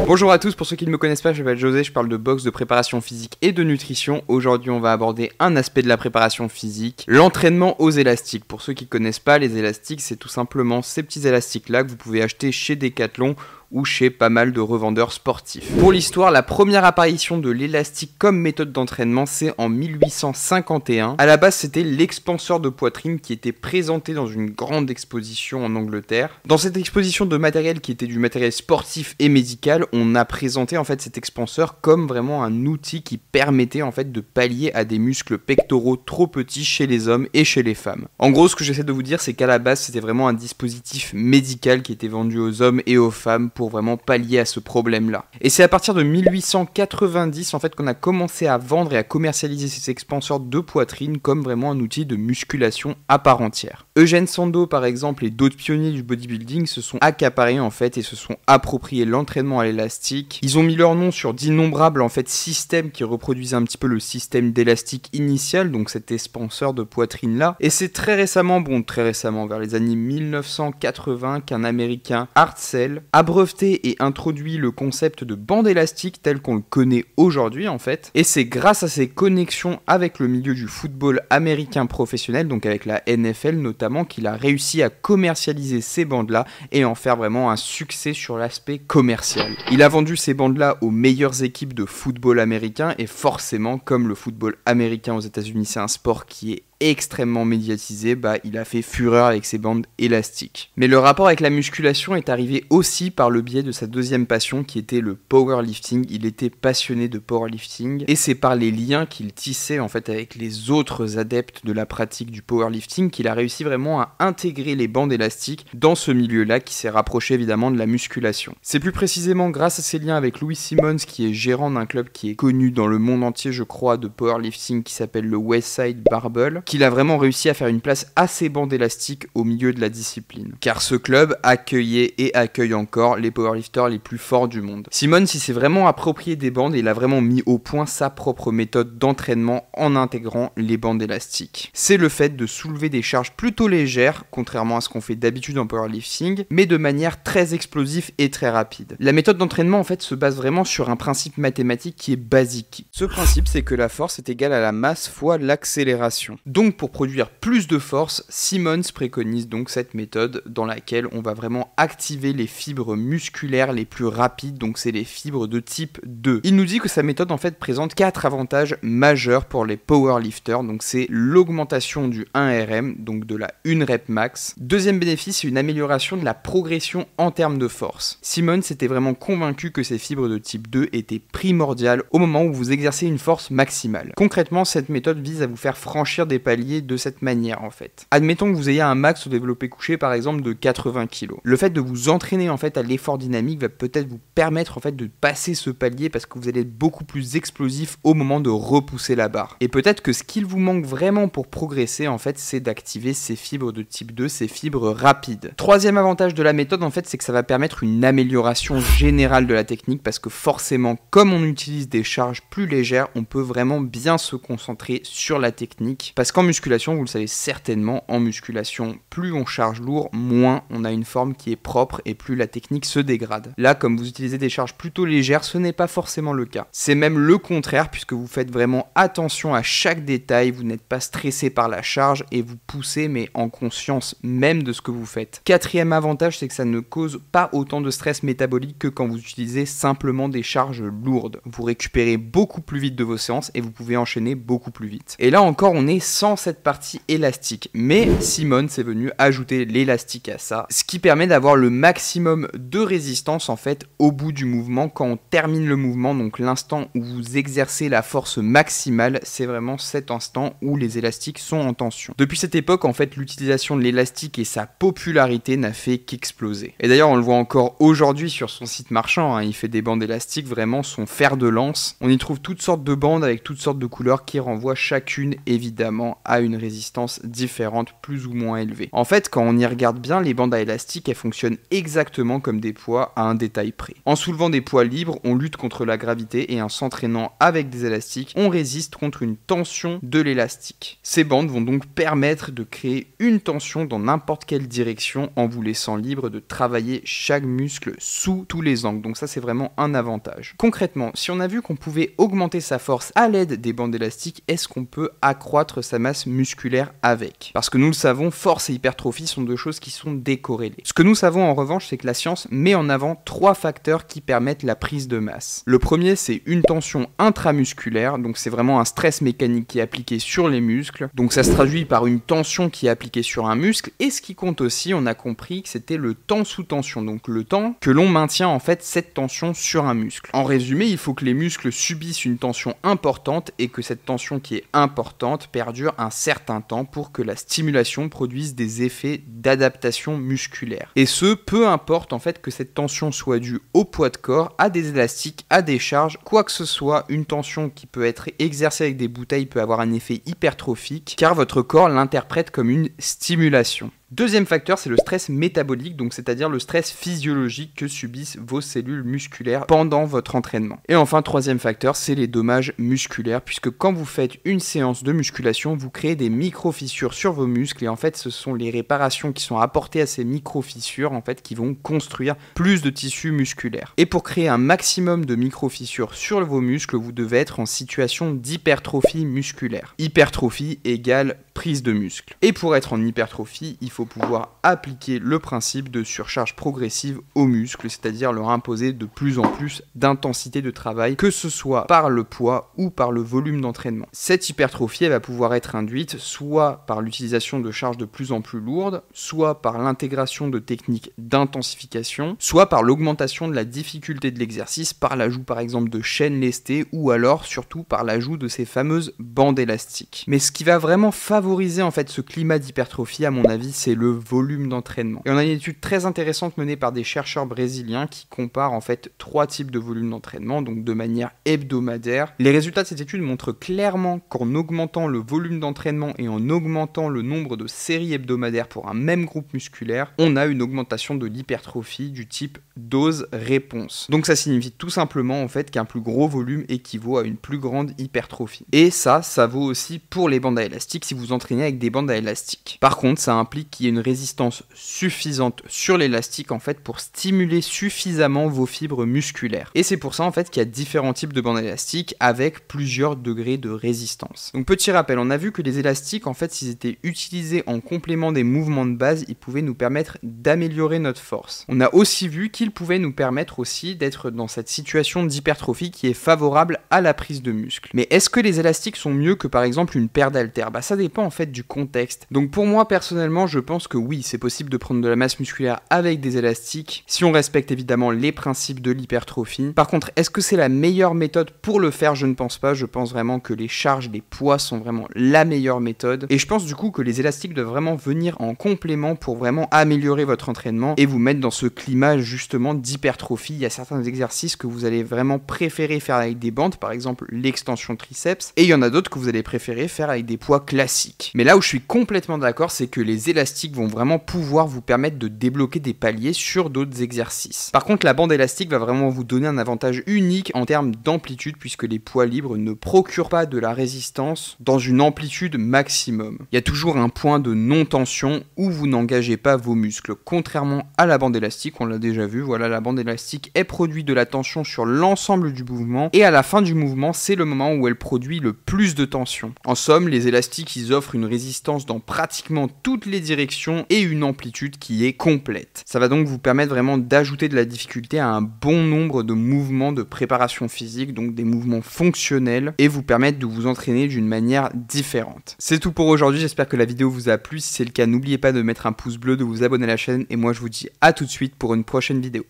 Bonjour à tous, pour ceux qui ne me connaissent pas, je m'appelle José, je parle de boxe, de préparation physique et de nutrition. Aujourd'hui, on va aborder un aspect de la préparation physique, l'entraînement aux élastiques. Pour ceux qui ne connaissent pas, les élastiques, c'est tout simplement ces petits élastiques-là que vous pouvez acheter chez Decathlon ou chez pas mal de revendeurs sportifs. Pour l'histoire, la première apparition de l'élastique comme méthode d'entraînement, c'est en 1851. À la base, c'était l'expanseur de poitrine qui était présenté dans une grande exposition en Angleterre. Dans cette exposition de matériel qui était du matériel sportif et médical, on a présenté en fait cet expanseur comme vraiment un outil qui permettait en fait de pallier à des muscles pectoraux trop petits chez les hommes et chez les femmes. En gros, ce que j'essaie de vous dire, c'est qu'à la base, c'était vraiment un dispositif médical qui était vendu aux hommes et aux femmes pour vraiment pallier à ce problème-là. Et c'est à partir de 1890 en fait qu'on a commencé à vendre et à commercialiser ces expanseurs de poitrine comme vraiment un outil de musculation à part entière. Eugène Sandow par exemple et d'autres pionniers du bodybuilding se sont accaparés en fait et se sont appropriés l'entraînement à l'élastique. Ils ont mis leur nom sur d'innombrables en fait systèmes qui reproduisaient un petit peu le système d'élastique initial, donc cet expanseur de poitrine là. Et c'est très récemment, vers les années 1980 qu'un américain, Hartzell, a breveté et introduit le concept de bande élastique tel qu'on le connaît aujourd'hui en fait. Et c'est grâce à ses connexions avec le milieu du football américain professionnel, donc avec la NFL notamment, qu'il a réussi à commercialiser ces bandes-là et en faire vraiment un succès sur l'aspect commercial. Il a vendu ces bandes-là aux meilleures équipes de football américain et forcément, comme le football américain aux États-Unis, c'est un sport qui est extrêmement médiatisé, il a fait fureur avec ses bandes élastiques. Mais le rapport avec la musculation est arrivé aussi par le biais de sa deuxième passion qui était le powerlifting. Il était passionné de powerlifting et c'est par les liens qu'il tissait en fait avec les autres adeptes de la pratique du powerlifting qu'il a réussi vraiment à intégrer les bandes élastiques dans ce milieu-là qui s'est rapproché évidemment de la musculation. C'est plus précisément grâce à ses liens avec Louis Simmons qui est gérant d'un club qui est connu dans le monde entier je crois de powerlifting qui s'appelle le Westside Barbell, qu'il a vraiment réussi à faire une place à ces bandes élastiques au milieu de la discipline. Car ce club accueillait et accueille encore les powerlifters les plus forts du monde. Simmons, il s'est vraiment approprié des bandes et il a vraiment mis au point sa propre méthode d'entraînement en intégrant les bandes élastiques. C'est le fait de soulever des charges plutôt légères, contrairement à ce qu'on fait d'habitude en powerlifting, mais de manière très explosive et très rapide. La méthode d'entraînement en fait se base vraiment sur un principe mathématique qui est basique. Ce principe, c'est que la force est égale à la masse fois l'accélération. Donc pour produire plus de force, Simmons préconise donc cette méthode dans laquelle on va vraiment activer les fibres musculaires les plus rapides, donc c'est les fibres de type 2. Il nous dit que sa méthode en fait présente 4 avantages majeurs pour les powerlifters, donc c'est l'augmentation du 1RM, donc de la 1 rep max. Deuxième bénéfice, c'est une amélioration de la progression en termes de force. Simmons était vraiment convaincu que ces fibres de type 2 étaient primordiales au moment où vous exercez une force maximale. Concrètement, cette méthode vise à vous faire franchir des paliers de cette manière en fait. Admettons que vous ayez un max au développé couché par exemple de 80 kg. Le fait de vous entraîner en fait à l'effort dynamique va peut-être vous permettre en fait de passer ce palier parce que vous allez être beaucoup plus explosif au moment de repousser la barre. Et peut-être que ce qu'il vous manque vraiment pour progresser en fait, c'est d'activer ces fibres de type 2, ces fibres rapides. Troisième avantage de la méthode en fait, c'est que ça va permettre une amélioration générale de la technique parce que forcément, comme on utilise des charges plus légères, on peut vraiment bien se concentrer sur la technique parce qu'en musculation, vous le savez certainement, en musculation, plus on charge lourd, moins on a une forme qui est propre et plus la technique se dégrade. Là, comme vous utilisez des charges plutôt légères, ce n'est pas forcément le cas. C'est même le contraire puisque vous faites vraiment attention à chaque détail, vous n'êtes pas stressé par la charge et vous poussez mais en conscience même de ce que vous faites. Quatrième avantage, c'est que ça ne cause pas autant de stress métabolique que quand vous utilisez simplement des charges lourdes. Vous récupérez beaucoup plus vite de vos séances et vous pouvez enchaîner beaucoup plus vite. Et là encore, on est sans cette partie élastique, mais Simmons est venu ajouter l'élastique à ça, ce qui permet d'avoir le maximum de résistance en fait au bout du mouvement quand on termine le mouvement, donc l'instant où vous exercez la force maximale, c'est vraiment cet instant où les élastiques sont en tension. Depuis cette époque en fait, l'utilisation de l'élastique et sa popularité n'a fait qu'exploser. Et d'ailleurs on le voit encore aujourd'hui sur son site marchand, il fait des bandes élastiques vraiment son fer de lance. On y trouve toutes sortes de bandes avec toutes sortes de couleurs qui renvoient chacune évidemment entraînement à une résistance différente, plus ou moins élevée. En fait, quand on y regarde bien, les bandes à élastique, elles fonctionnent exactement comme des poids à un détail près. En soulevant des poids libres, on lutte contre la gravité et en s'entraînant avec des élastiques, on résiste contre une tension de l'élastique. Ces bandes vont donc permettre de créer une tension dans n'importe quelle direction en vous laissant libre de travailler chaque muscle sous tous les angles. Donc ça, c'est vraiment un avantage. Concrètement, si on a vu qu'on pouvait augmenter sa force à l'aide des bandes élastiques, est-ce qu'on peut accroître sa masse musculaire avec? Parce que nous le savons, force et hypertrophie sont deux choses qui sont décorrélées. Ce que nous savons en revanche, c'est que la science met en avant 3 facteurs qui permettent la prise de masse. Le premier, c'est une tension intramusculaire, donc c'est vraiment un stress mécanique qui est appliqué sur les muscles, donc ça se traduit par une tension qui est appliquée sur un muscle, et ce qui compte aussi, on a compris que c'était le temps sous tension, donc le temps que l'on maintient en fait cette tension sur un muscle. En résumé, il faut que les muscles subissent une tension importante et que cette tension qui est importante perdure un certain temps pour que la stimulation produise des effets d'adaptation musculaire. Et ce, peu importe en fait que cette tension soit due au poids de corps, à des élastiques, à des charges, quoi que ce soit, une tension qui peut être exercée avec des bouteilles peut avoir un effet hypertrophique car votre corps l'interprète comme une stimulation. Deuxième facteur, c'est le stress métabolique, donc c'est-à-dire le stress physiologique que subissent vos cellules musculaires pendant votre entraînement. Et enfin, troisième facteur, c'est les dommages musculaires, puisque quand vous faites une séance de musculation, vous créez des micro-fissures sur vos muscles, et en fait, ce sont les réparations qui sont apportées à ces micro-fissures, en fait, qui vont construire plus de tissus musculaires. Et pour créer un maximum de micro-fissures sur vos muscles, vous devez être en situation d'hypertrophie musculaire. Hypertrophie égale prise de muscle. Et pour être en hypertrophie, il faut pouvoir appliquer le principe de surcharge progressive aux muscles, c'est-à-dire leur imposer de plus en plus d'intensité de travail, que ce soit par le poids ou par le volume d'entraînement. Cette hypertrophie, elle va pouvoir être induite soit par l'utilisation de charges de plus en plus lourdes, soit par l'intégration de techniques d'intensification, soit par l'augmentation de la difficulté de l'exercice, par l'ajout par exemple de chaînes lestées, ou alors surtout par l'ajout de ces fameuses bandes élastiques. Mais ce qui va vraiment favoriser en fait ce climat d'hypertrophie, à mon avis, c'est le volume d'entraînement. Et on a une étude très intéressante menée par des chercheurs brésiliens qui comparent en fait 3 types de volume d'entraînement, donc de manière hebdomadaire. Les résultats de cette étude montrent clairement qu'en augmentant le volume d'entraînement et en augmentant le nombre de séries hebdomadaires pour un même groupe musculaire, on a une augmentation de l'hypertrophie du type dose-réponse. Donc ça signifie tout simplement en fait qu'un plus gros volume équivaut à une plus grande hypertrophie. Et ça vaut aussi pour les bandes à élastique si vous entraînez avec des bandes à élastique. Par contre, ça implique qu'il y ait une résistance suffisante sur l'élastique en fait pour stimuler suffisamment vos fibres musculaires. Et c'est pour ça en fait qu'il y a différents types de bandes élastiques avec plusieurs degrés de résistance. Donc petit rappel, on a vu que les élastiques en fait s'ils étaient utilisés en complément des mouvements de base, ils pouvaient nous permettre d'améliorer notre force. On a aussi vu qu'ils pouvaient nous permettre aussi d'être dans cette situation d'hypertrophie qui est favorable à la prise de muscle. Mais est-ce que les élastiques sont mieux que par exemple une paire d'haltères? Ça dépend en fait du contexte. Donc pour moi personnellement, je pense que oui, c'est possible de prendre de la masse musculaire avec des élastiques si on respecte évidemment les principes de l'hypertrophie. Par contre, est-ce que c'est la meilleure méthode pour le faire? Je ne pense pas. Je pense vraiment que les charges, les poids sont vraiment la meilleure méthode. Et je pense du coup que les élastiques doivent vraiment venir en complément pour vraiment améliorer votre entraînement et vous mettre dans ce climat justement d'hypertrophie. Il y a certains exercices que vous allez vraiment préférer faire avec des bandes, par exemple l'extension triceps, et il y en a d'autres que vous allez préférer faire avec des poids classiques. Mais là où je suis complètement d'accord, c'est que les élastiques vont vraiment pouvoir vous permettre de débloquer des paliers sur d'autres exercices. Par contre, la bande élastique va vraiment vous donner un avantage unique en termes d'amplitude puisque les poids libres ne procurent pas de la résistance dans une amplitude maximum. Il y a toujours un point de non-tension où vous n'engagez pas vos muscles. Contrairement à la bande élastique, on l'a déjà vu, voilà, la bande élastique est produit de la tension sur l'ensemble du mouvement et à la fin du mouvement, c'est le moment où elle produit le plus de tension. En somme, les élastiques, ils offrent une résistance dans pratiquement toutes les directions et une amplitude qui est complète. Ça va donc vous permettre vraiment d'ajouter de la difficulté à un bon nombre de mouvements de préparation physique, donc des mouvements fonctionnels, et vous permettre de vous entraîner d'une manière différente. C'est tout pour aujourd'hui, j'espère que la vidéo vous a plu. Si c'est le cas, n'oubliez pas de mettre un pouce bleu, de vous abonner à la chaîne, et moi je vous dis à tout de suite pour une prochaine vidéo.